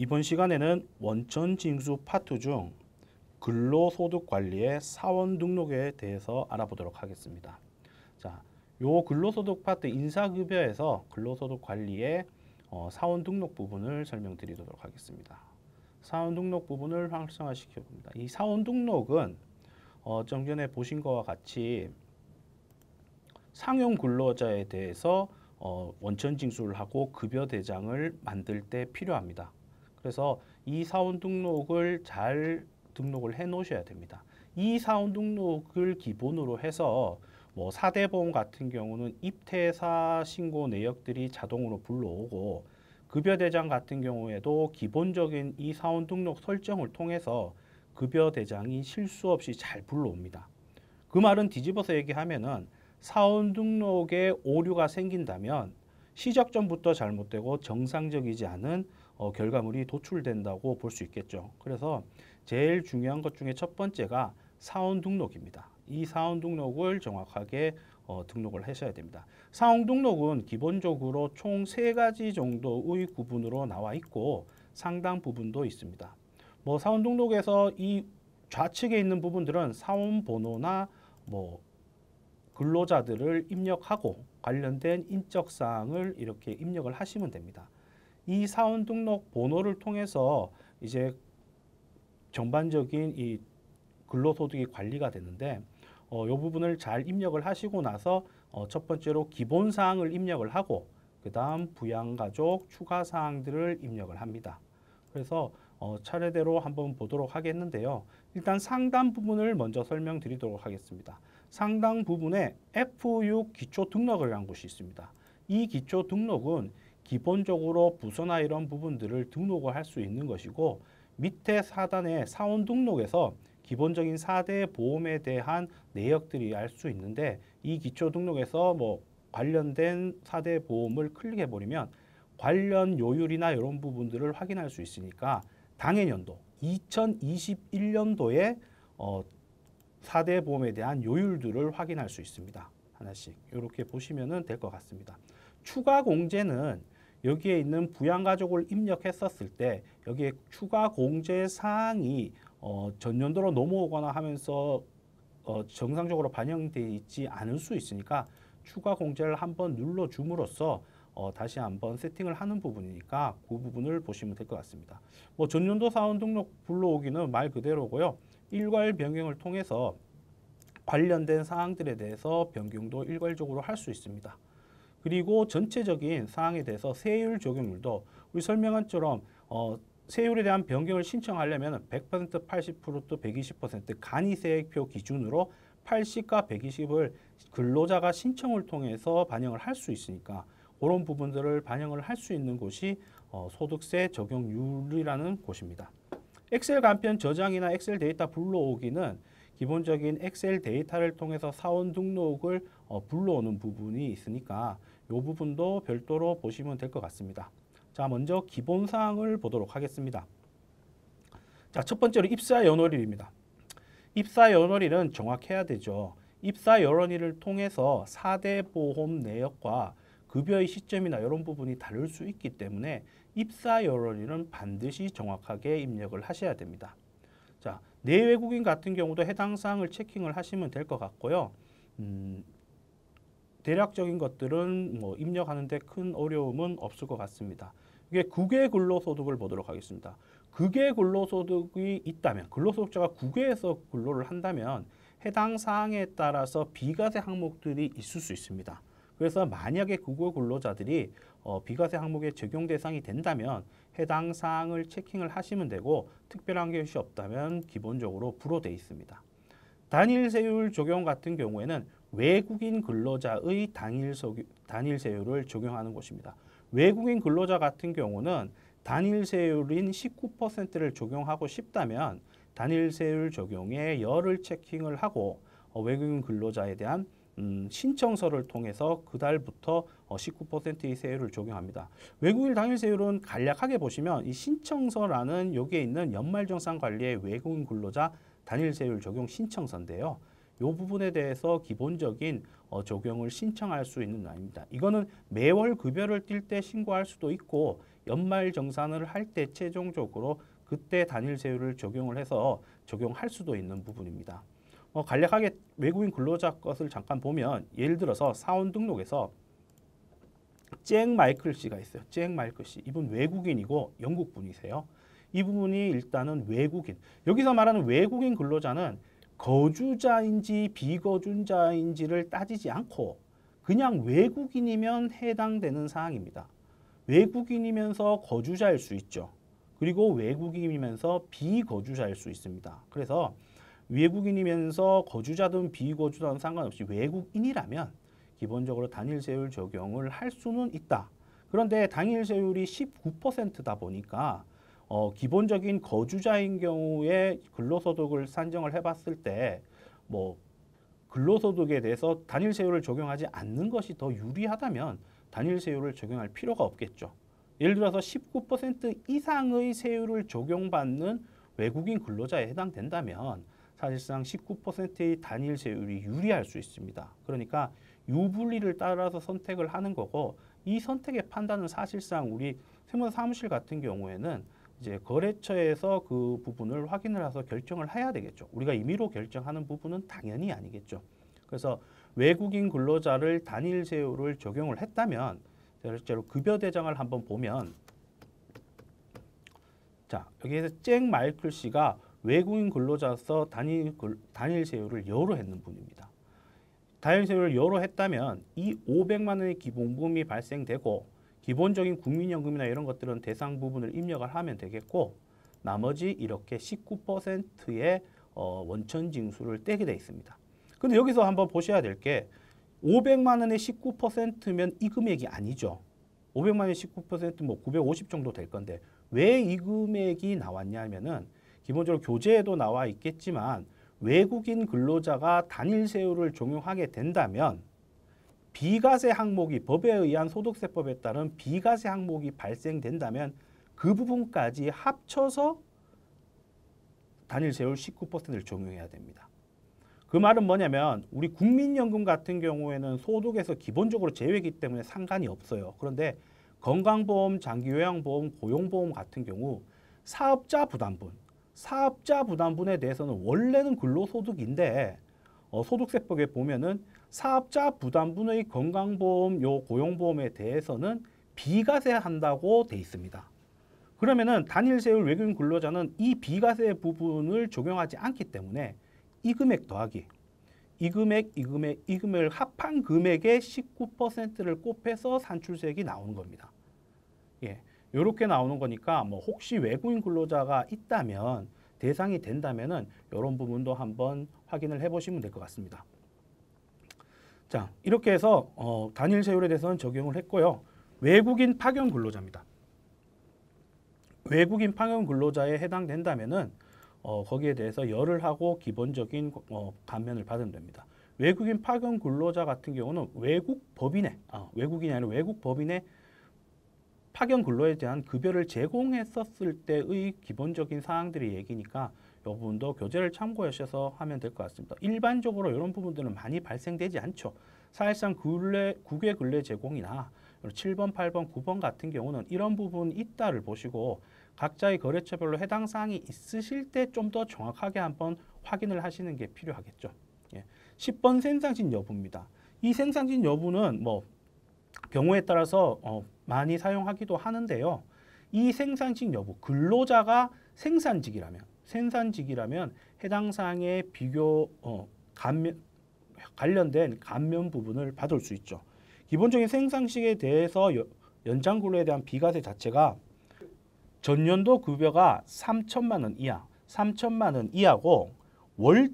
이번 시간에는 원천 징수 파트 중 근로소득 관리의 사원 등록에 대해서 알아보도록 하겠습니다. 자, 요 근로소득 파트 인사급여에서 근로소득 관리의 사원 등록 부분을 설명드리도록 하겠습니다. 사원 등록 부분을 활성화시켜 봅니다. 이 사원 등록은 좀 전에 보신 것과 같이 상용 근로자에 대해서 원천 징수를 하고 급여 대장을 만들 때 필요합니다. 그래서 이 사원 등록을 잘 등록을 해 놓으셔야 됩니다. 이 사원 등록을 기본으로 해서 뭐 4대 보험 같은 경우는 입퇴사 신고 내역들이 자동으로 불러오고 급여 대장 같은 경우에도 기본적인 이 사원 등록 설정을 통해서 급여 대장이 실수 없이 잘 불러옵니다. 그 말은 뒤집어서 얘기하면은 사원 등록에 오류가 생긴다면 시작점부터 잘못되고 정상적이지 않은 결과물이 도출된다고 볼 수 있겠죠. 그래서 제일 중요한 것 중에 첫 번째가 사원 등록입니다. 이 사원 등록을 정확하게 등록을 하셔야 됩니다. 사원 등록은 기본적으로 총 3가지 정도의 구분으로 나와 있고 상당 부분도 있습니다. 뭐 사원 등록에서 이 좌측에 있는 부분들은 사원 번호나 뭐 근로자들을 입력하고 관련된 인적 사항을 이렇게 입력을 하시면 됩니다. 이 사원 등록 번호를 통해서 이제 전반적인 이 근로소득이 관리가 되는데 이 부분을 잘 입력을 하시고 나서 첫 번째로 기본 사항을 입력을 하고 그 다음 부양가족 추가 사항들을 입력을 합니다. 그래서 차례대로 한번 보도록 하겠는데요. 일단 상단 부분을 먼저 설명드리도록 하겠습니다. 상당 부분에 F6 기초 등록이라는 곳이 있습니다. 이 기초 등록은 기본적으로 부서나 이런 부분들을 등록을 할 수 있는 것이고 밑에 사단에 사원 등록에서 기본적인 4대 보험에 대한 내역들이 알 수 있는데 이 기초 등록에서 뭐 관련된 4대 보험을 클릭해 버리면 관련 요율이나 이런 부분들을 확인할 수 있으니까 당해년도 2021년도에 4대 보험에 대한 요율들을 확인할 수 있습니다. 하나씩 이렇게 보시면 될 것 같습니다. 추가 공제는 여기에 있는 부양가족을 입력했었을 때 여기에 추가 공제 사항이 전년도로 넘어오거나 하면서 정상적으로 반영되어 있지 않을 수 있으니까 추가 공제를 한번 눌러줌으로써 다시 한번 세팅을 하는 부분이니까 그 부분을 보시면 될 것 같습니다. 뭐 전년도 사원 등록 불러오기는 말 그대로고요. 일괄 변경을 통해서 관련된 사항들에 대해서 변경도 일괄적으로 할 수 있습니다. 그리고 전체적인 사항에 대해서 세율 적용률도 우리 설명한 처럼 세율에 대한 변경을 신청하려면 100%, 80%, 120% 간이세액표 기준으로 80과 120을 근로자가 신청을 통해서 반영을 할 수 있으니까 그런 부분들을 반영을 할 수 있는 곳이 소득세 적용률이라는 곳입니다. 엑셀 간편 저장이나 엑셀 데이터 불러오기는 기본적인 엑셀 데이터를 통해서 사원 등록을 불러오는 부분이 있으니까 이 부분도 별도로 보시면 될 것 같습니다. 자, 먼저 기본 사항을 보도록 하겠습니다. 자, 첫 번째로 입사 연월일입니다. 입사 연월일은 정확해야 되죠. 입사 연월일을 통해서 4대 보험 내역과 급여의 시점이나 이런 부분이 다를 수 있기 때문에 입사 연월일은 반드시 정확하게 입력을 하셔야 됩니다. 자, 내외국인 같은 경우도 해당 사항을 체킹을 하시면 될 것 같고요. 대략적인 것들은 뭐 입력하는데 큰 어려움은 없을 것 같습니다. 이게 국외 근로소득을 보도록 하겠습니다. 국외 근로소득이 있다면 근로소득자가 국외에서 근로를 한다면 해당 사항에 따라서 비과세 항목들이 있을 수 있습니다. 그래서 만약에 국외 근로자들이 비과세 항목의 적용 대상이 된다면 해당 사항을 체킹을 하시면 되고 특별한 것이 없다면 기본적으로 불호되어 있습니다. 단일세율 적용 같은 경우에는 외국인 근로자의 단일세율을 적용하는 것입니다. 외국인 근로자 같은 경우는 단일세율인 19%를 적용하고 싶다면 단일세율 적용에 열을 체킹을 하고 외국인 근로자에 대한 신청서를 통해서 그달부터 19%의 세율을 적용합니다. 외국인 단일세율은 간략하게 보시면 이 신청서라는 여기에 있는 연말정산관리의 외국인 근로자 단일세율 적용 신청서인데요. 이 부분에 대해서 기본적인 적용을 신청할 수 있는 날입니다. 이거는 매월 급여를 뛸 때 신고할 수도 있고 연말 정산을 할 때 최종적으로 그때 단일 세율을 적용을 해서 적용할 수도 있는 부분입니다. 간략하게 외국인 근로자 것을 잠깐 보면 예를 들어서 사원 등록에서 잭 마이클 씨가 있어요. 잭 마이클 씨. 이분 외국인이고 영국 분이세요. 이 부분이 일단은 외국인. 여기서 말하는 외국인 근로자는 거주자인지 비거주자인지를 따지지 않고 그냥 외국인이면 해당되는 사항입니다. 외국인이면서 거주자일 수 있죠. 그리고 외국인이면서 비거주자일 수 있습니다. 그래서 외국인이면서 거주자든 비거주자든 상관없이 외국인이라면 기본적으로 단일세율 적용을 할 수는 있다. 그런데 단일세율이 19%다 보니까 기본적인 거주자인 경우에 근로소득을 산정을 해봤을 때 뭐 근로소득에 대해서 단일세율을 적용하지 않는 것이 더 유리하다면 단일세율을 적용할 필요가 없겠죠. 예를 들어서 19% 이상의 세율을 적용받는 외국인 근로자에 해당된다면 사실상 19%의 단일세율이 유리할 수 있습니다. 그러니까 유불리를 따라서 선택을 하는 거고 이 선택의 판단은 사실상 우리 세무사 사무실 같은 경우에는 이제 거래처에서 그 부분을 확인을 해서 결정을 해야 되겠죠. 우리가 임의로 결정하는 부분은 당연히 아니겠죠. 그래서 외국인 근로자를 단일 세율을 적용을 했다면 실제로 급여 대장을 한번 보면 자 여기에서 잭 마이클 씨가 외국인 근로자로서 단일 세율을 여로 했는 분입니다. 단일 세율을 여로 했다면 이 500만 원의 기본금이 발생되고 기본적인 국민연금이나 이런 것들은 대상 부분을 입력을 하면 되겠고 나머지 이렇게 19%의 원천 징수를 떼게 돼 있습니다. 근데 여기서 한번 보셔야 될 게 500만 원의 19%면 이 금액이 아니죠. 500만 원의 19% 뭐 950 정도 될 건데 왜 이 금액이 나왔냐면은 기본적으로 교재에도 나와 있겠지만 외국인 근로자가 단일 세율을 적용하게 된다면 비과세 항목이 법에 의한 소득세법에 따른 비과세 항목이 발생된다면 그 부분까지 합쳐서 단일 세율 19%를 적용해야 됩니다. 그 말은 뭐냐면 우리 국민연금 같은 경우에는 소득에서 기본적으로 제외이기 때문에 상관이 없어요. 그런데 건강보험, 장기요양보험, 고용보험 같은 경우 사업자 부담분에 대해서는 원래는 근로소득인데 소득세법에 보면은 사업자 부담분의 건강보험, 고용보험에 대해서는 비과세한다고 돼 있습니다. 그러면은 단일세율 외국인 근로자는 이 비과세 부분을 적용하지 않기 때문에 이 금액 더하기 이 금액을 합한 금액의 19%를 곱해서 산출세액이 나오는 겁니다. 예, 이렇게 나오는 거니까 뭐 혹시 외국인 근로자가 있다면 대상이 된다면은 이런 부분도 한번 확인을 해보시면 될 것 같습니다. 자, 이렇게 해서 단일 세율에 대해서는 적용을 했고요. 외국인 파견 근로자입니다. 외국인 파견 근로자에 해당된다면은 거기에 대해서 열을 하고 기본적인 감면을 받으면 됩니다. 외국인 파견 근로자 같은 경우는 외국인이 아니라 외국 법인의 파견 근로에 대한 급여를 제공했었을 때의 기본적인 사항들이 얘기니까 이 부분도 교재를 참고하셔서 하면 될 것 같습니다. 일반적으로 이런 부분들은 많이 발생되지 않죠. 사실상 국외 근로 제공이나 7번, 8번, 9번 같은 경우는 이런 부분이 있다를 보시고 각자의 거래처별로 해당 사항이 있으실 때 좀 더 정확하게 한번 확인을 하시는 게 필요하겠죠. 예. 10번 생산직 여부입니다. 이 생산직 여부는 뭐 경우에 따라서 많이 사용하기도 하는데요. 이 생산직 여부, 근로자가 생산직이라면 해당 사항의 관련된 감면 부분을 받을 수 있죠. 기본적인 생산직에 대해서 연장 근로에 대한 비과세 자체가 전년도 급여가 3천만 원 이하고 월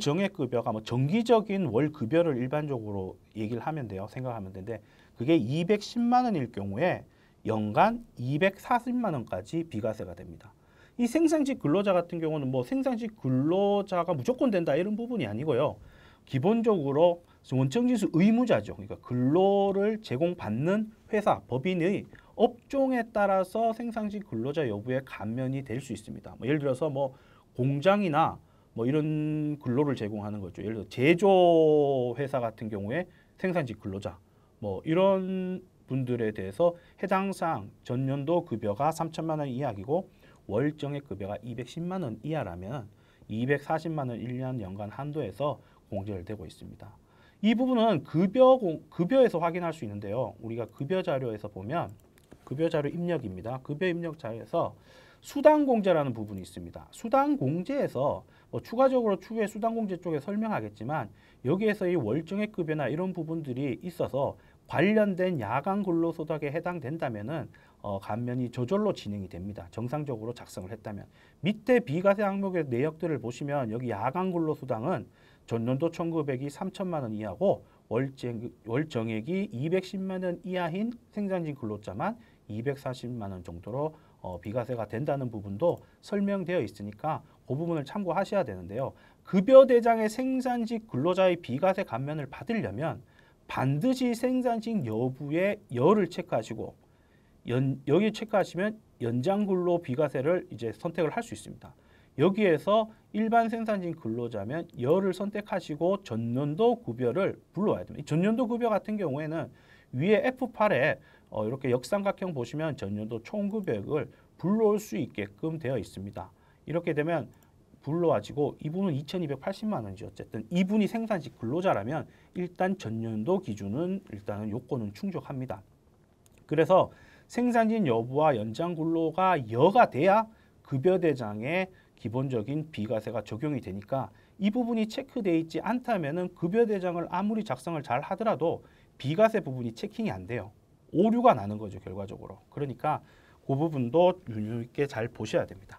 정액급여가 뭐 정기적인 월 급여를 일반적으로 얘기를 하면 돼요. 생각하면 되는데 그게 210만 원일 경우에 연간 240만 원까지 비과세가 됩니다. 이 생산직 근로자 같은 경우는 뭐 생산직 근로자가 무조건 된다 이런 부분이 아니고요. 기본적으로 원청지수 의무자죠. 그러니까 근로를 제공받는 회사, 법인의 업종에 따라서 생산직 근로자 여부에 감면이 될 수 있습니다. 뭐 예를 들어서 뭐 공장이나 뭐 이런 근로를 제공하는 거죠. 예를 들어 제조 회사 같은 경우에 생산직 근로자 뭐 이런 분들에 대해서 해당 사항 전년도 급여가 3천만 원 이하이고 월 정액 급여가 210만 원 이하라면 240만 원 1년 연간 한도에서 공제를 되고 있습니다. 이 부분은 급여에서 확인할 수 있는데요. 우리가 급여 자료에서 보면 급여 자료 입력입니다. 급여 입력 자료에서 수당 공제라는 부분이 있습니다. 수당 공제에서 뭐 추가적으로 추후에 수당 공제 쪽에 설명하겠지만 여기에서 이 월정액 급여나 이런 부분들이 있어서 관련된 야간 근로소득에 해당된다면은 감면이 저절로 진행이 됩니다. 정상적으로 작성을 했다면. 밑에 비과세 항목의 내역들을 보시면 여기 야간 근로수당은 전년도 청구액이 3천만 원 이하고 월 정액이 210만 원 이하인 생산직 근로자만 240만 원 정도로 비과세가 된다는 부분도 설명되어 있으니까 그 부분을 참고하셔야 되는데요. 급여 대장의 생산직 근로자의 비과세 감면을 받으려면 반드시 생산직 여부의 여를 체크하시고 여기 체크하시면 연장 근로 비과세를 이제 선택을 할 수 있습니다. 여기에서 일반 생산직 근로자면 여를 선택하시고 전년도 급여를 불러와야 됩니다. 전년도 급여 같은 경우에는 위에 F8에 이렇게 역삼각형 보시면 전년도 총급여액을 불러올 수 있게끔 되어 있습니다. 이렇게 되면 불러와지고 이분은 2,280만 원이죠. 어쨌든 이분이 생산직 근로자라면 일단 전년도 기준은 일단은 요건은 충족합니다. 그래서 생산직 여부와 연장 근로가 여가 돼야 급여 대장에 기본적인 비과세가 적용이 되니까 이 부분이 체크되어 있지 않다면은 급여 대장을 아무리 작성을 잘 하더라도 비과세 부분이 체킹이 안 돼요. 오류가 나는 거죠, 결과적으로. 그러니까 그 부분도 유의 있게 잘 보셔야 됩니다.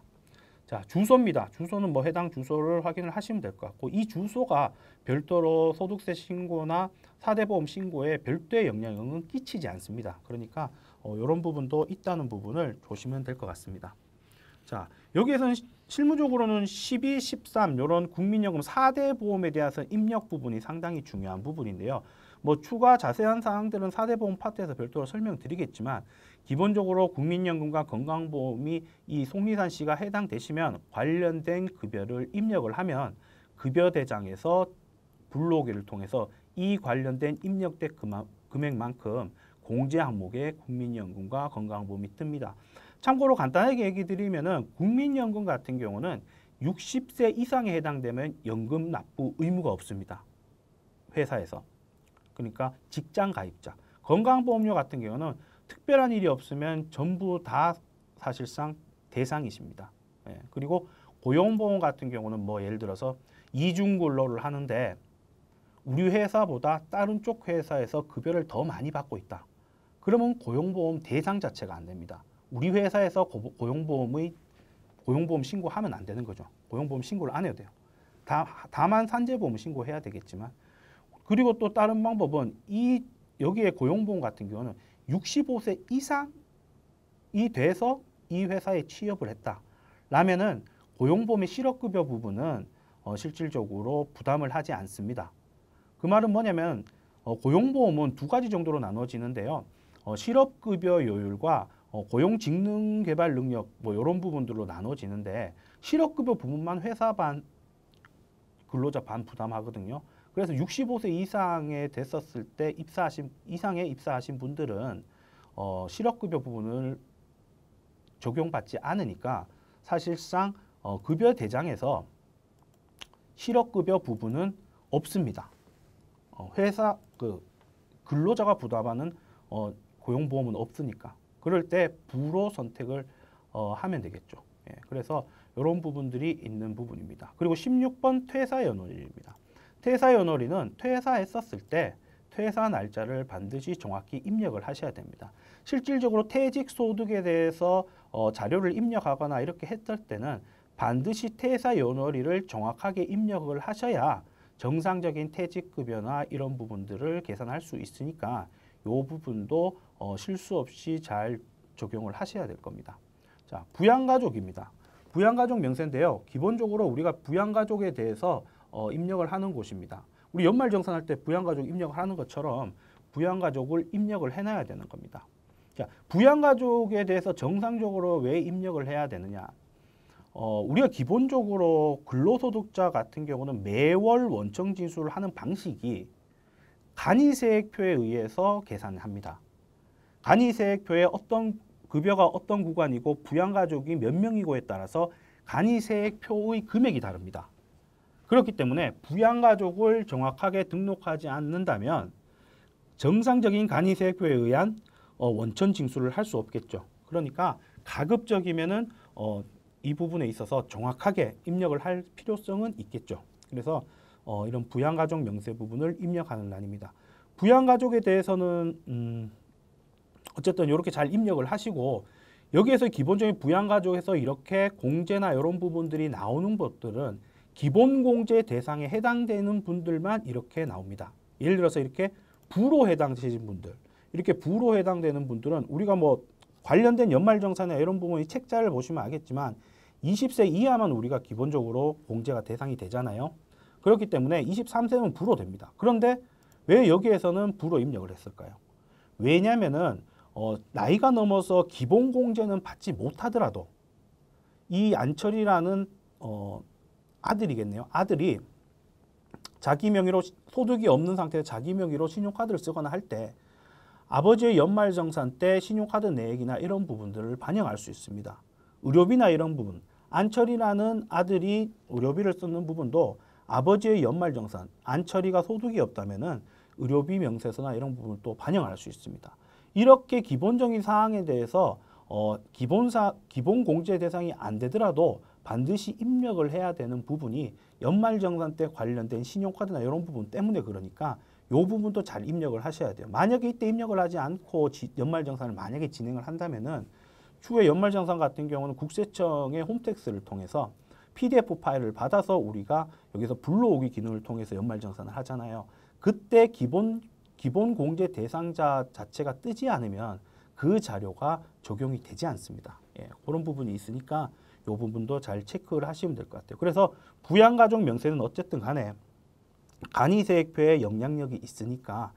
자, 주소입니다. 주소는 뭐 해당 주소를 확인을 하시면 될 것 같고 이 주소가 별도로 소득세 신고나 사대보험 신고에 별도의 영향은 끼치지 않습니다. 그러니까 이런 부분도 있다는 부분을 보시면 될 것 같습니다. 자, 여기에서는 실무적으로는 12, 13 이런 국민연금 4대 보험에 대해서 입력 부분이 상당히 중요한 부분인데요. 뭐 추가 자세한 사항들은 4대 보험 파트에서 별도로 설명드리겠지만 기본적으로 국민연금과 건강보험이 이 송리산 씨가 해당되시면 관련된 급여를 입력을 하면 급여 대장에서 불러오기를 통해서 이 관련된 입력된 금액만큼 공제 항목에 국민연금과 건강보험이 뜹니다. 참고로 간단하게 얘기 드리면은 국민연금 같은 경우는 60세 이상에 해당되면 연금 납부 의무가 없습니다. 회사에서. 그러니까 직장 가입자. 건강보험료 같은 경우는 특별한 일이 없으면 전부 다 사실상 대상이십니다. 예. 그리고 고용보험 같은 경우는 뭐 예를 들어서 이중근로를 하는데 우리 회사보다 다른 쪽 회사에서 급여를 더 많이 받고 있다. 그러면 고용보험 대상 자체가 안 됩니다. 우리 회사에서 고용보험 신고하면 안 되는 거죠. 고용보험 신고를 안 해도 돼요. 다만 산재보험 신고해야 되겠지만 그리고 또 다른 방법은 여기에 고용보험 같은 경우는 65세 이상이 돼서 이 회사에 취업을 했다. 라면은 고용보험의 실업급여 부분은 실질적으로 부담을 하지 않습니다. 그 말은 뭐냐면 고용보험은 두 가지 정도로 나눠지는데요. 실업급여 요율과 고용직능개발 능력 뭐 이런 부분들로 나눠지는데 실업급여 부분만 회사 반 근로자 반 부담하거든요. 그래서 65세 이상에 됐었을 때 이상에 입사하신 분들은 실업급여 부분을 적용받지 않으니까 사실상 급여 대장에서 실업급여 부분은 없습니다. 회사 근로자가 부담하는 고용보험은 없으니까 그럴 때 부로 선택을 하면 되겠죠. 예, 그래서 이런 부분들이 있는 부분입니다. 그리고 16번 퇴사연월일입니다. 퇴사연월일은 퇴사했었을 때 퇴사 날짜를 반드시 정확히 입력을 하셔야 됩니다. 실질적으로 퇴직소득에 대해서 자료를 입력하거나 이렇게 했을 때는 반드시 퇴사연월일을 정확하게 입력을 하셔야 정상적인 퇴직급여나 이런 부분들을 계산할 수 있으니까 이 부분도 실수 없이 잘 적용을 하셔야 될 겁니다. 자, 부양가족입니다. 부양가족 명세인데요. 기본적으로 우리가 부양가족에 대해서 입력을 하는 곳입니다. 우리 연말정산할 때 부양가족 입력을 하는 것처럼 부양가족을 입력을 해놔야 되는 겁니다. 자, 부양가족에 대해서 정상적으로 왜 입력을 해야 되느냐? 우리가 기본적으로 근로소득자 같은 경우는 매월 원청 징수를 하는 방식이 간이세액표에 의해서 계산합니다. 간이세액표에 어떤 급여가 어떤 구간이고 부양가족이 몇 명이고에 따라서 간이세액표의 금액이 다릅니다. 그렇기 때문에 부양가족을 정확하게 등록하지 않는다면 정상적인 간이세액표에 의한 원천 징수를 할 수 없겠죠. 그러니까 가급적이면은 이 부분에 있어서 정확하게 입력을 할 필요성은 있겠죠. 그래서 이런 부양가족 명세 부분을 입력하는 난입니다. 부양가족에 대해서는 어쨌든 이렇게 잘 입력을 하시고 여기에서 기본적인 부양가족에서 이렇게 공제나 이런 부분들이 나오는 것들은 기본공제 대상에 해당되는 분들만 이렇게 나옵니다. 예를 들어서 이렇게 부로 해당되신 분들, 이렇게 부로 해당되는 분들은 우리가 뭐 관련된 연말정산이나 이런 부분이 책자를 보시면 알겠지만 20세 이하만 우리가 기본적으로 공제가 대상이 되잖아요. 그렇기 때문에 23세는 부로 됩니다. 그런데 왜 여기에서는 부로 입력을 했을까요? 왜냐면은 나이가 넘어서 기본공제는 받지 못하더라도 이 안철이라는 아들이겠네요. 아들이 자기 명의로 소득이 없는 상태에서 자기 명의로 신용카드를 쓰거나 할 때 아버지의 연말정산 때 신용카드 내역이나 이런 부분들을 반영할 수 있습니다. 의료비나 이런 부분, 안철이라는 아들이 의료비를 쓰는 부분도 아버지의 연말정산, 안철이가 소득이 없다면은 의료비 명세서나 이런 부분을 또 반영할 수 있습니다. 이렇게 기본적인 사항에 대해서 기본 공제 대상이 안 되더라도 반드시 입력을 해야 되는 부분이 연말정산 때 관련된 신용카드나 이런 부분 때문에 그러니까 이 부분도 잘 입력을 하셔야 돼요. 만약에 이때 입력을 하지 않고 연말정산을 만약에 진행을 한다면은 추후에 연말정산 같은 경우는 국세청의 홈택스를 통해서 PDF 파일을 받아서 우리가 여기서 불러오기 기능을 통해서 연말정산을 하잖아요. 그때 기본 공제 대상자 자체가 뜨지 않으면 그 자료가 적용이 되지 않습니다. 예, 그런 부분이 있으니까 이 부분도 잘 체크를 하시면 될 것 같아요. 그래서 부양가족 명세는 어쨌든 간에 간이세액표에 영향력이 있으니까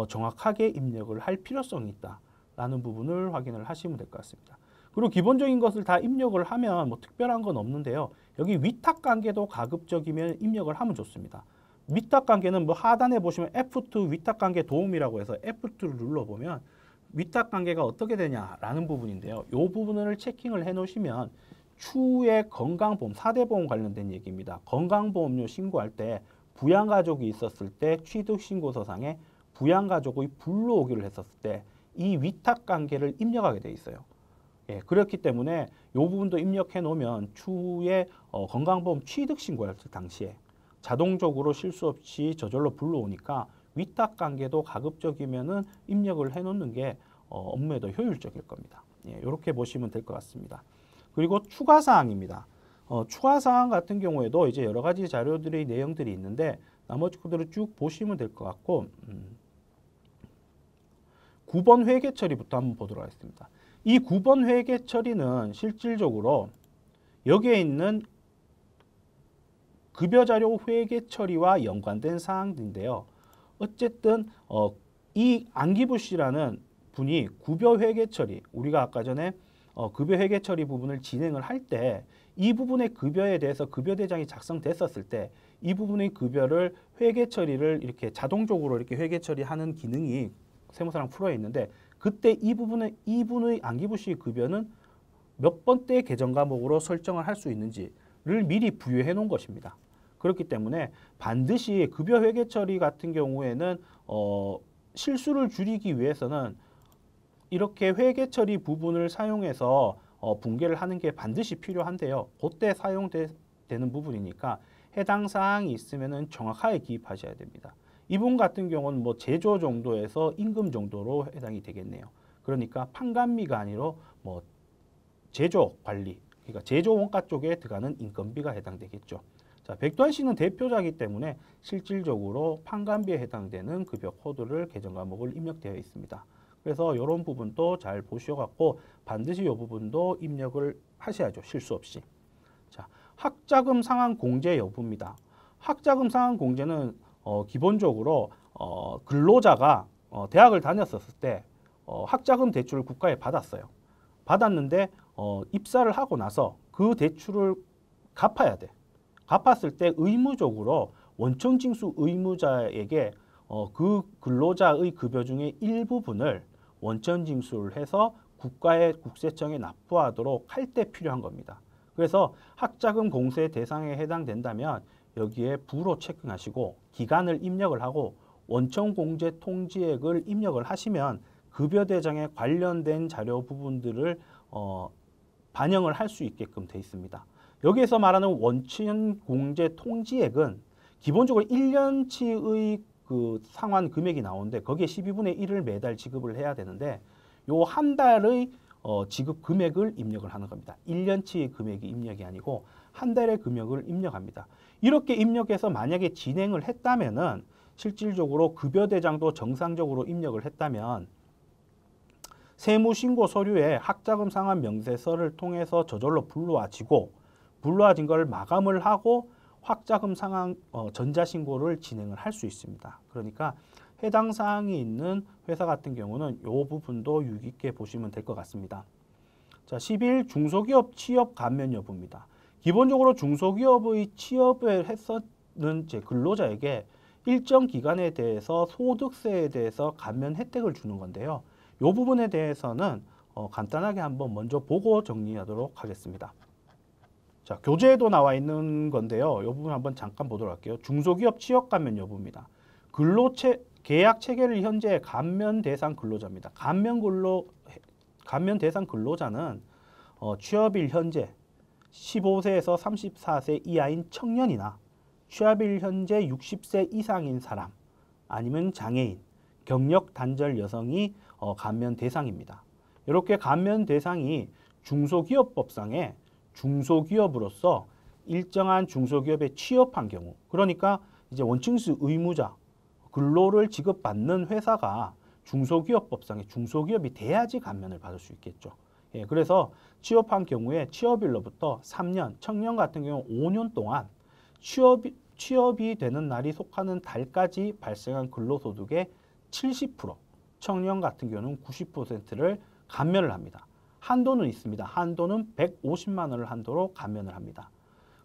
정확하게 입력을 할 필요성이 있다라는 부분을 확인을 하시면 될 것 같습니다. 그리고 기본적인 것을 다 입력을 하면 뭐 특별한 건 없는데요. 여기 위탁관계도 가급적이면 입력을 하면 좋습니다. 위탁관계는 뭐 하단에 보시면 F2 위탁관계 도움이라고 해서 F2를 눌러보면 위탁관계가 어떻게 되냐라는 부분인데요. 이 부분을 체킹을 해놓으시면 추후에 건강보험, 4대 보험 관련된 얘기입니다. 건강보험료 신고할 때 부양가족이 있었을 때 취득신고서상에 부양가족의 불러오기를 했었을 때 이 위탁관계를 입력하게 돼 있어요. 예, 그렇기 때문에 이 부분도 입력해 놓으면 추후에 건강보험 취득신고할 당시에 자동적으로 실수 없이 저절로 불러오니까 위탁관계도 가급적이면은 입력을 해놓는 게 업무에 더 효율적일 겁니다. 예, 이렇게 보시면 될 것 같습니다. 그리고 추가사항입니다. 추가사항 같은 경우에도 이제 여러 가지 자료들의 내용들이 있는데 나머지 것들을 쭉 보시면 될 것 같고 9번 회계 처리부터 한번 보도록 하겠습니다. 이 9번 회계 처리는 실질적으로 여기에 있는 급여자료 회계 처리와 연관된 사항인데요. 어쨌든 이 안기부 씨라는 분이 급여 회계 처리, 우리가 아까 전에 급여 회계 처리 부분을 진행을 할 때 이 부분의 급여에 대해서 급여 대장이 작성됐었을 때 이 부분의 급여를 회계 처리를 이렇게 자동적으로 이렇게 회계 처리하는 기능이 세무사랑 프로에 있는데 그때 이분의 안기부 씨 급여는 몇 번째 계정 과목으로 설정을 할 수 있는지를 미리 부여해 놓은 것입니다. 그렇기 때문에 반드시 급여 회계 처리 같은 경우에는 실수를 줄이기 위해서는 이렇게 회계 처리 부분을 사용해서 붕괴를 하는 게 반드시 필요한데요. 그때 사용되는 부분이니까 해당 사항이 있으면은 정확하게 기입하셔야 됩니다. 이분 같은 경우는 뭐 제조 정도에서 임금 정도로 해당이 되겠네요. 그러니까 판관비가 아니라 뭐 제조 관리, 그러니까 제조 원가 쪽에 들어가는 인건비가 해당되겠죠. 자, 백두환 씨는 대표자이기 때문에 실질적으로 판관비에 해당되는 급여 코드를 계정 과목을 입력되어 있습니다. 그래서 이런 부분도 잘 보셔갖고 반드시 이 부분도 입력을 하셔야죠. 실수 없이. 자, 학자금 상환 공제 여부입니다. 학자금 상환 공제는 기본적으로 근로자가 대학을 다녔었을 때 학자금 대출을 국가에 받았어요. 받았는데 입사를 하고 나서 그 대출을 갚아야 돼. 갚았을 때 의무적으로 원청징수 의무자에게 그 근로자의 급여 중에 일부분을 원천징수를 해서 국가의 국세청에 납부하도록 할 때 필요한 겁니다. 그래서 학자금 공세 대상에 해당된다면 여기에 부로 체크하시고 기간을 입력을 하고 원천공제 통지액을 입력을 하시면 급여 대장에 관련된 자료 부분들을 반영을 할 수 있게끔 되어 있습니다. 여기에서 말하는 원천공제 통지액은 기본적으로 1년치의 그 상환 금액이 나오는데 거기에 12분의 1을 매달 지급을 해야 되는데 요 한 달의 지급 금액을 입력을 하는 겁니다. 1년치 금액이 입력이 아니고 한 달의 금액을 입력합니다. 이렇게 입력해서 만약에 진행을 했다면은 실질적으로 급여 대장도 정상적으로 입력을 했다면 세무신고 서류에 학자금 상환 명세서를 통해서 저절로 불러와진 걸 마감을 하고 학자금 상환 전자신고를 진행을 할 수 있습니다. 그러니까 해당 사항이 있는 회사 같은 경우는 이 부분도 유의 깊게 보시면 될 것 같습니다. 자, 11 중소기업 취업 감면 여부입니다. 기본적으로 중소기업의 취업을 했었는 근로자에게 일정 기간에 대해서 소득세에 대해서 감면 혜택을 주는 건데요. 이 부분에 대해서는 간단하게 한번 먼저 보고 정리하도록 하겠습니다. 자, 교재에도 나와 있는 건데요. 이 부분 한번 잠깐 보도록 할게요. 중소기업 취업 감면 여부입니다. 계약 체계를 현재 감면 대상 근로자입니다. 감면 대상 근로자는 취업일 현재 15세에서 34세 이하인 청년이나 취업일 현재 60세 이상인 사람 아니면 장애인, 경력 단절 여성이 감면 대상입니다. 이렇게 감면 대상이 중소기업법상에 중소기업으로서 일정한 중소기업에 취업한 경우, 그러니까 이제 원칙수 의무자, 근로를 지급받는 회사가 중소기업법상에 중소기업이 돼야지 감면을 받을 수 있겠죠. 예, 그래서 취업한 경우에 취업일로부터 3년, 청년 같은 경우 5년 동안 취업이 되는 날이 속하는 달까지 발생한 근로소득의 70%, 청년 같은 경우는 90%를 감면을 합니다. 한도는 있습니다. 한도는 150만 원을 한도로 감면을 합니다.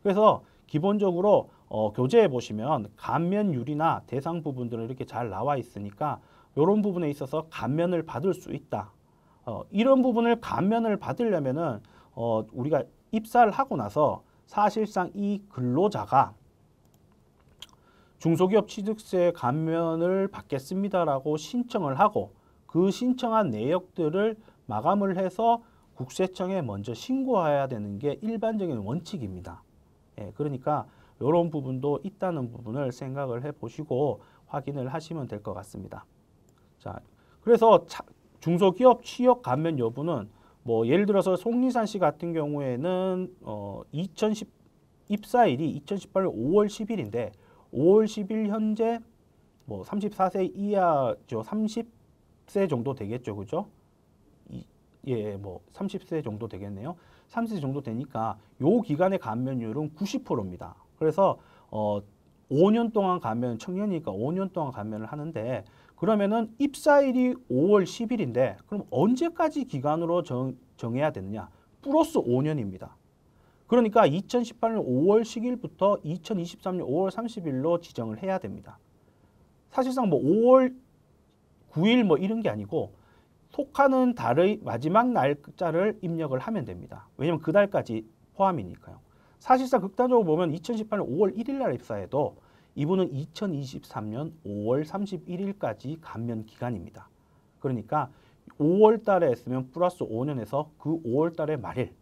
그래서 기본적으로 교재에 보시면 감면율이나 대상 부분들은 이렇게 잘 나와 있으니까 이런 부분에 있어서 감면을 받을 수 있다. 이런 부분을 감면을 받으려면은 우리가 입사를 하고 나서 사실상 이 근로자가 중소기업 취득세 감면을 받겠습니다라고 신청을 하고 그 신청한 내역들을 마감을 해서 국세청에 먼저 신고해야 되는 게 일반적인 원칙입니다. 예, 그러니까 이런 부분도 있다는 부분을 생각을 해보시고 확인을 하시면 될 것 같습니다. 자, 그래서 중소기업 취업 감면 여부는 뭐 예를 들어서 송리산 씨 같은 경우에는 2010 입사일이 2018년 5월 10일인데 5월 10일 현재 뭐 34세 이하죠. 30세 정도 되겠죠. 그죠? 예, 뭐 30세 정도 되겠네요. 30세 정도 되니까 요 기간의 감면율은 90%입니다. 그래서 5년 동안 감면, 청년이니까 5년 동안 감면을 하는데 그러면은 입사일이 5월 10일인데 그럼 언제까지 기간으로 정해야 되느냐? 플러스 5년입니다. 그러니까 2018년 5월 10일부터 2023년 5월 30일로 지정을 해야 됩니다. 사실상 뭐 5월 9일 뭐 이런 게 아니고 속하는 달의 마지막 날짜를 입력을 하면 됩니다. 왜냐하면 그 달까지 포함이니까요. 사실상 극단적으로 보면 2018년 5월 1일 날 입사해도 이분은 2023년 5월 31일까지 감면 기간입니다. 그러니까 5월 달에 했으면 플러스 5년에서 그 5월 달의 말일,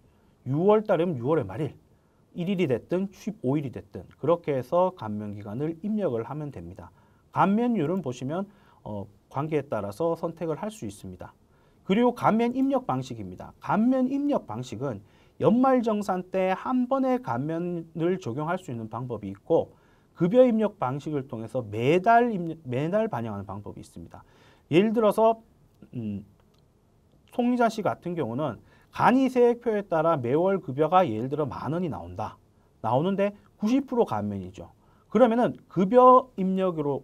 6월 달이면 6월의 말일, 1일이 됐든 15일이 됐든 그렇게 해서 감면 기간을 입력을 하면 됩니다. 감면율은 보시면 관계에 따라서 선택을 할 수 있습니다. 그리고 감면 입력 방식입니다. 감면 입력 방식은 연말정산 때 한 번에 감면을 적용할 수 있는 방법이 있고 급여 입력 방식을 통해서 매달 반영하는 방법이 있습니다. 예를 들어서 송리자 씨 같은 경우는 간이세액표에 따라 매월 급여가 예를 들어 10,000원이 나온다. 나오는데 90% 감면이죠. 그러면은 급여 입력으로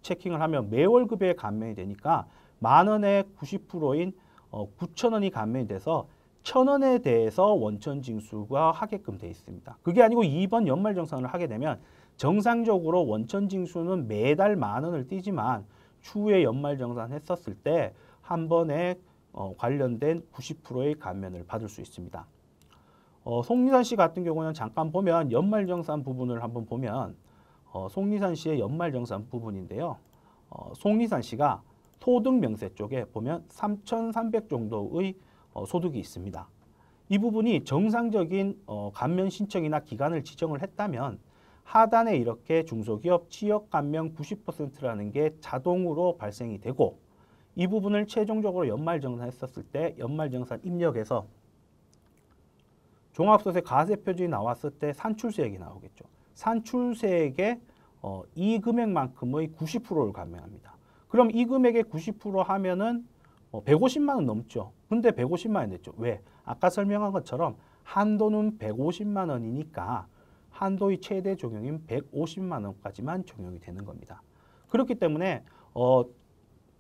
체킹을 하면 매월 급여에 감면이 되니까 10,000원에 90%인 9,000원이 감면이 돼서 1,000원에 대해서 원천 징수가 하게끔 돼 있습니다. 그게 아니고 2번 연말정산을 하게 되면 정상적으로 원천 징수는 매달 10,000원을 띄지만 추후에 연말정산 했었을 때 한 번에 관련된 90%의 감면을 받을 수 있습니다. 송리산 씨 같은 경우는 잠깐 보면 연말정산 부분을 한번 보면 송리산 씨의 연말정산 부분인데요. 송리산 씨가 소득명세 쪽에 보면 3,300 정도의 소득이 있습니다. 이 부분이 정상적인 감면 신청이나 기간을 지정을 했다면 하단에 이렇게 중소기업 취역 감면 90%라는 게 자동으로 발생이 되고 이 부분을 최종적으로 연말정산했었을 때 연말정산 입력에서 종합소득세 과세 표준이 나왔을 때 산출세액이 나오겠죠. 산출세액의 이 금액만큼의 90%를 감면합니다. 그럼 이 금액의 90% 하면은 150만 원 넘죠. 근데 150만 원 냈죠. 왜? 아까 설명한 것처럼 한도는 150만 원이니까 한도의 최대 적용인 150만 원까지만 적용이 되는 겁니다. 그렇기 때문에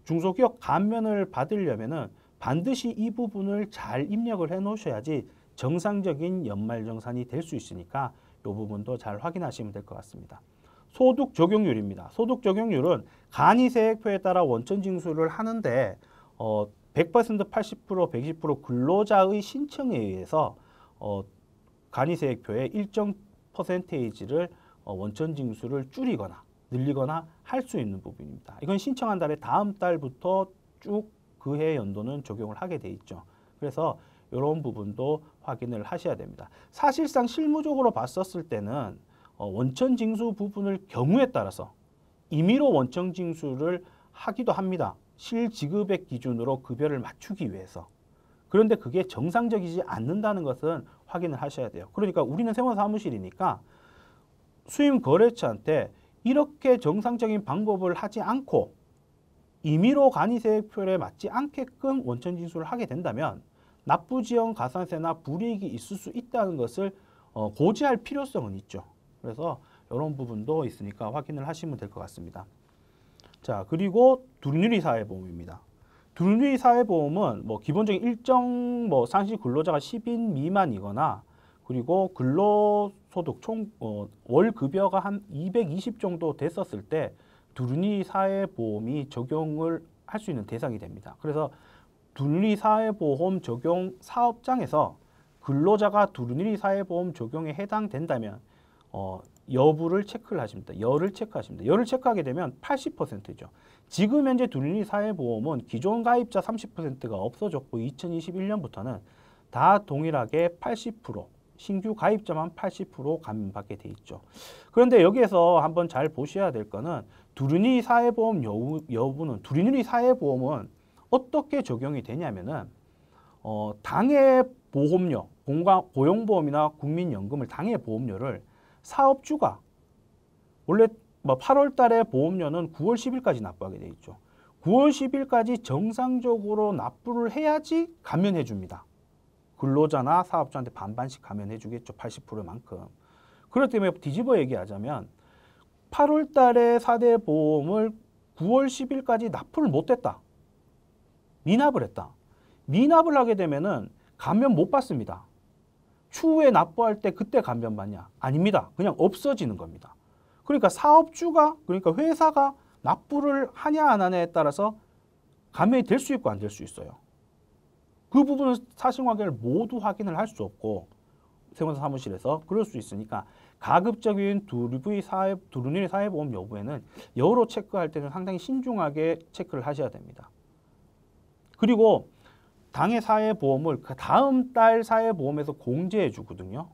중소기업 감면을 받으려면은 반드시 이 부분을 잘 입력을 해 놓으셔야지 정상적인 연말정산이 될 수 있으니까 이 부분도 잘 확인하시면 될 것 같습니다. 소득 적용률입니다. 소득 적용률은 간이세액표에 따라 원천 징수를 하는데 100%, 80%, 120% 근로자의 신청에 의해서 간이세액표의 일정 퍼센테이지를 원천 징수를 줄이거나 늘리거나 할 수 있는 부분입니다. 이건 신청한 달에 다음 달부터 쭉 그해 연도는 적용을 하게 돼 있죠. 그래서 이런 부분도 확인을 하셔야 됩니다. 사실상 실무적으로 봤었을 때는 원천 징수 부분을 경우에 따라서 임의로 원천 징수를 하기도 합니다. 실지급액 기준으로 급여를 맞추기 위해서. 그런데 그게 정상적이지 않는다는 것은 확인을 하셔야 돼요. 그러니까 우리는 세무사무실이니까 수임 거래처한테 이렇게 정상적인 방법을 하지 않고 임의로 간이세액표에 맞지 않게끔 원천 징수를 하게 된다면 납부지연 가산세나 불이익이 있을 수 있다는 것을 고지할 필요성은 있죠. 그래서 이런 부분도 있으니까 확인을 하시면 될 것 같습니다. 자, 그리고 두루누리 사회보험입니다. 두루누리 사회보험은 기본적인 일정 상시 근로자가 10인 미만이거나 그리고 근로소득 총 월급여가 한 220 정도 됐었을 때 두루누리 사회보험이 적용을 할 수 있는 대상이 됩니다. 그래서 두루누리 사회보험 적용 사업장에서 근로자가 두루누리 사회보험 적용에 해당된다면 여부를 체크를 하십니다. 열을 체크하십니다. 열을 체크하게 되면 80%죠. 지금 현재 두루누리 사회보험은 기존 가입자 30%가 없어졌고 2021년부터는 다 동일하게 80% 신규 가입자만 80% 감면받게 돼 있죠. 그런데 여기에서 한번 잘 보셔야 될 거는 두루누리 사회보험 여부는 두루누리 사회보험은 어떻게 적용이 되냐면은 당해 보험료, 고용보험이나 국민연금을 당해 보험료를 사업주가 원래 8월 달에 보험료는 9월 10일까지 납부하게 돼 있죠. 9월 10일까지 정상적으로 납부를 해야지 감면해 줍니다. 근로자나 사업자한테 반반씩 감면해 주겠죠. 80%만큼. 그렇기 때문에 뒤집어 얘기하자면 8월 달에 4대 보험을 9월 10일까지 납부를 못 했다. 미납을 했다. 미납을 하게 되면은 감면 못 받습니다. 추후에 납부할 때 그때 감면 받냐? 아닙니다. 그냥 없어지는 겁니다. 그러니까 사업주가, 그러니까 회사가 납부를 하냐 안 하냐에 따라서 감면이 될 수 있고 안 될 수 있어요. 그 부분은 사실관계를 모두 확인을 할 수 없고 세무사 사무실에서 그럴 수 있으니까 가급적인 두루누리 사회보험 여부에는 여러 체크할 때는 상당히 신중하게 체크를 하셔야 됩니다. 그리고 당해 사회보험을 그 다음 달 사회보험에서 공제해 주거든요.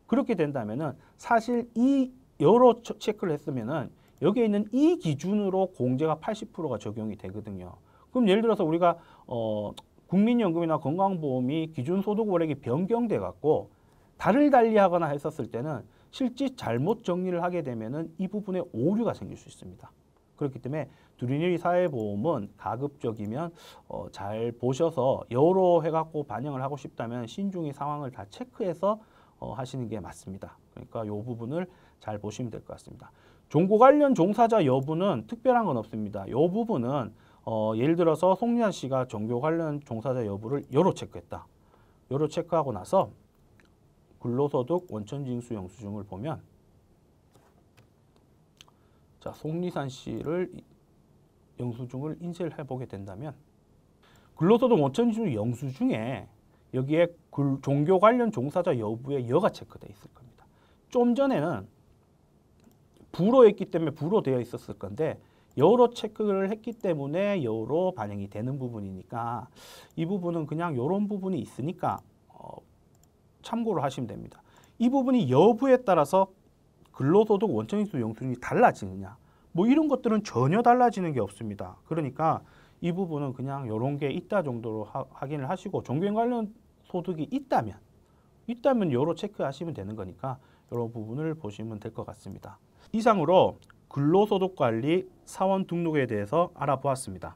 그렇게 된다면은 사실 이 여러 체크를 했으면은 여기에 있는 이 기준으로 공제가 80%가 적용이 되거든요. 그럼 예를 들어서 우리가 국민연금이나 건강보험이 기준 소득 월액이 변경돼 갖고 달을 달리하거나 했었을 때는 실제 잘못 정리를 하게 되면은 이 부분에 오류가 생길 수 있습니다. 그렇기 때문에 두루누리 사회보험은 가급적이면 잘 보셔서 여러 해갖고 반영을 하고 싶다면 신중히 상황을 다 체크해서 하시는 게 맞습니다. 그러니까 이 부분을 잘 보시면 될 것 같습니다. 종고 관련 종사자 여부는 특별한 건 없습니다. 이 부분은 예를 들어서 송리한 씨가 종교 관련 종사자 여부를 여러 체크했다. 요로 체크하고 나서 근로소득 원천징수 영수증을 보면 자, 송리산 씨를 영수증을 인쇄를 해보게 된다면 근로소득 원천징수 영수증에 여기에 종교 관련 종사자 여부에 여가 체크되어 있을 겁니다. 좀 전에는 불호였기 때문에 불호되어 있었을 건데 여로 체크를 했기 때문에 여로 반영이 되는 부분이니까 이 부분은 그냥 이런 부분이 있으니까 참고를 하시면 됩니다. 이 부분이 여부에 따라서 근로소득 원천징수 영수증이 달라지느냐 뭐 이런 것들은 전혀 달라지는 게 없습니다. 그러니까 이 부분은 그냥 이런 게 있다 정도로 확인을 하시고 종교 관련 소득이 있다면 여로 체크하시면 되는 거니까 이런 부분을 보시면 될 것 같습니다. 이상으로 근로소득관리 사원 등록에 대해서 알아보았습니다.